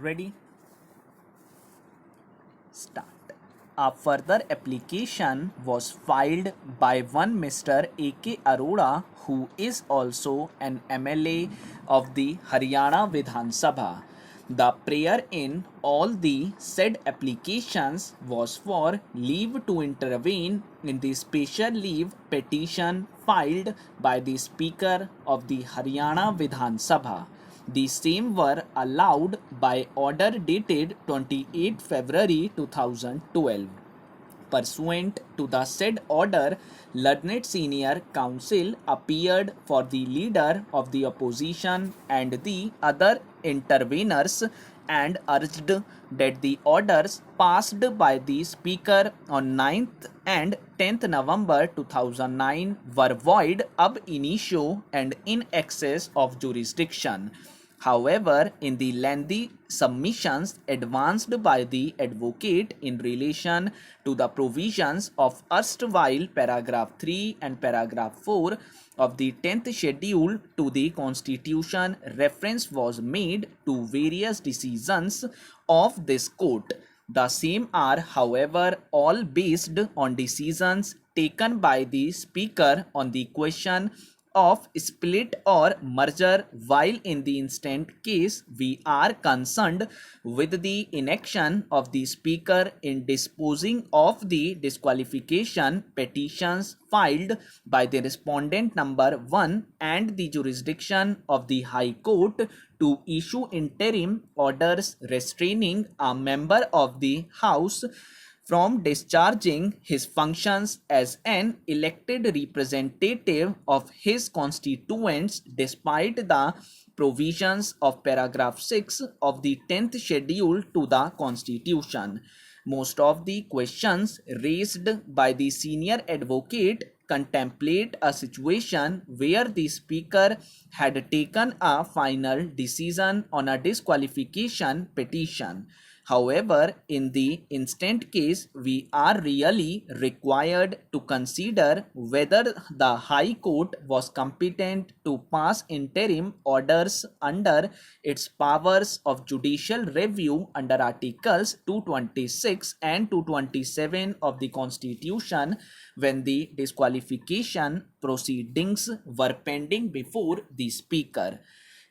Ready? Start. A further application was filed by one Mr. A.K. Arora, who is also an MLA of the Haryana Vidhan Sabha. The prayer in all the said applications was for leave to intervene in the special leave petition filed by the Speaker of the Haryana Vidhan Sabha. The same were allowed by order dated 28 February 2012. Pursuant to the said order, learned senior counsel appeared for the leader of the opposition and the other interveners and urged that the orders passed by the Speaker on 9th and 10th November 2009 were void ab initio and in excess of jurisdiction. However, in the lengthy submissions advanced by the advocate in relation to the provisions of erstwhile paragraph 3 and paragraph 4 of the 10th schedule to the Constitution, reference was made to various decisions of this court. The same are, however, all based on decisions taken by the Speaker on the question of split or merger, while in the instant case we are concerned with the inaction of the Speaker in disposing of the disqualification petitions filed by the respondent number 1 and the jurisdiction of the High Court to issue interim orders restraining a member of the House from discharging his functions as an elected representative of his constituents despite the provisions of paragraph 6 of the 10th schedule to the Constitution. Most of the questions raised by the senior advocate contemplate a situation where the Speaker had taken a final decision on a disqualification petition. However, in the instant case, we are really required to consider whether the High Court was competent to pass interim orders under its powers of judicial review under Articles 226 and 227 of the Constitution when the disqualification proceedings were pending before the Speaker.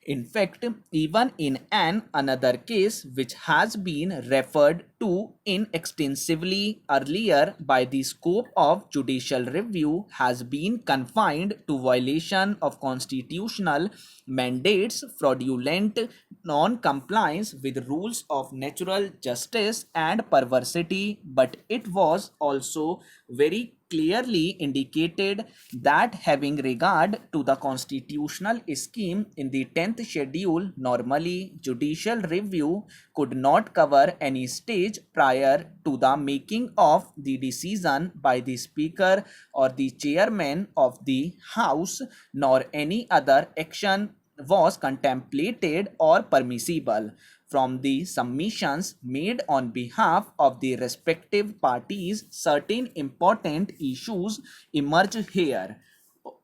In fact, even in another case which has been referred to in extensively earlier by the scope of judicial review has been confined to violation of constitutional mandates, fraudulent non-compliance with rules of natural justice and perversity, but it was also very clearly indicated that having regard to the constitutional scheme in the 10th schedule, normally judicial review could not cover any stage prior to the making of the decision by the Speaker or the chairman of the House, nor any other action was contemplated or permissible. From the submissions made on behalf of the respective parties, certain important issues emerge here.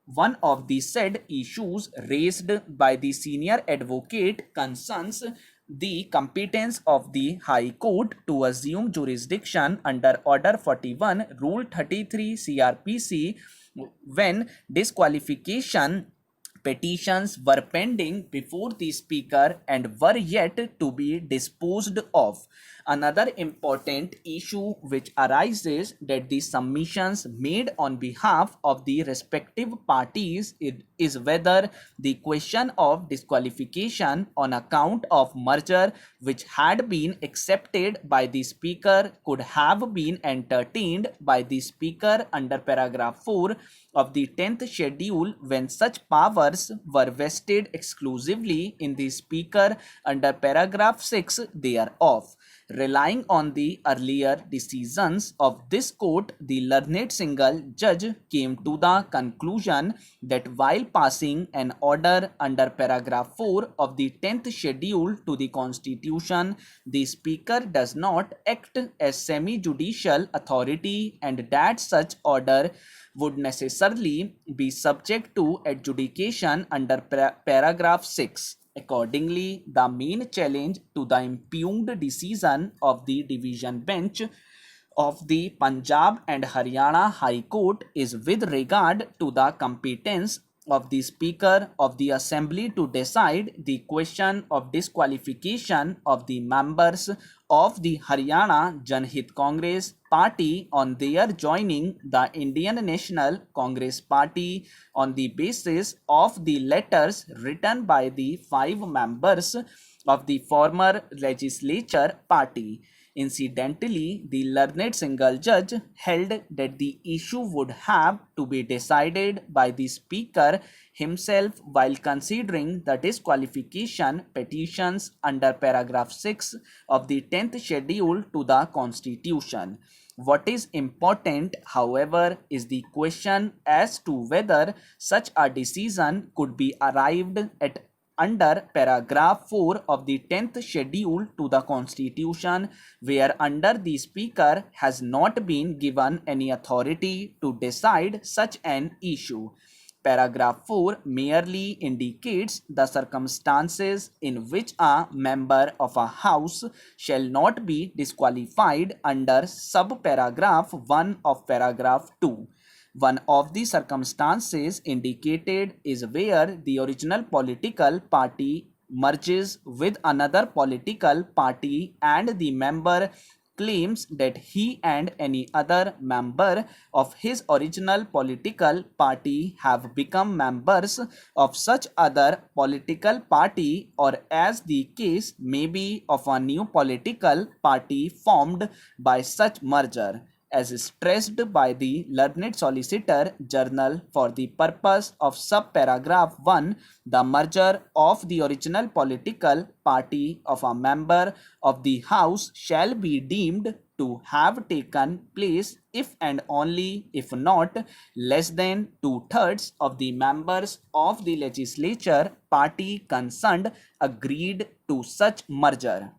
One of the said issues raised by the senior advocate concerns the competence of the High Court to assume jurisdiction under Order 41, Rule 33 CRPC when disqualification petitions were pending before the Speaker and were yet to be disposed of. Another important issue which arises that the submissions made on behalf of the respective parties is whether the question of disqualification on account of merger which had been accepted by the Speaker could have been entertained by the Speaker under paragraph 4 of the 10th schedule when such powers were vested exclusively in the Speaker under paragraph 6 thereof. Relying on the earlier decisions of this court, the learned single judge came to the conclusion that while passing an order under paragraph 4 of the 10th schedule to the Constitution, the Speaker does not act as semi-judicial authority and that such order would necessarily be subject to adjudication under paragraph 6. Accordingly, the main challenge to the impugned decision of the division bench of the Punjab and Haryana High Court is with regard to the competence of the Speaker of the Assembly to decide the question of disqualification of the members of the Haryana Janhit Congress Party on their joining the Indian National Congress Party on the basis of the letters written by the 5 members of the former legislature party. Incidentally, the learned single judge held that the issue would have to be decided by the Speaker himself while considering the disqualification petitions under paragraph 6 of the 10th schedule to the Constitution. What is important, however, is the question as to whether such a decision could be arrived at under paragraph 4 of the 10th schedule to the Constitution, where under the Speaker has not been given any authority to decide such an issue. Paragraph 4 merely indicates the circumstances in which a member of a House shall not be disqualified under subparagraph 1 of paragraph 2. One of the circumstances indicated is where the original political party merges with another political party and the member claims that he and any other member of his original political party have become members of such other political party, or as the case may be of a new political party formed by such merger, as stressed by the learned Solicitor General for the purpose of subparagraph 1, the merger of the original political party of a member of the House shall be deemed to have taken place if and only if not less than 2/3 of the members of the legislature party concerned agreed to such merger.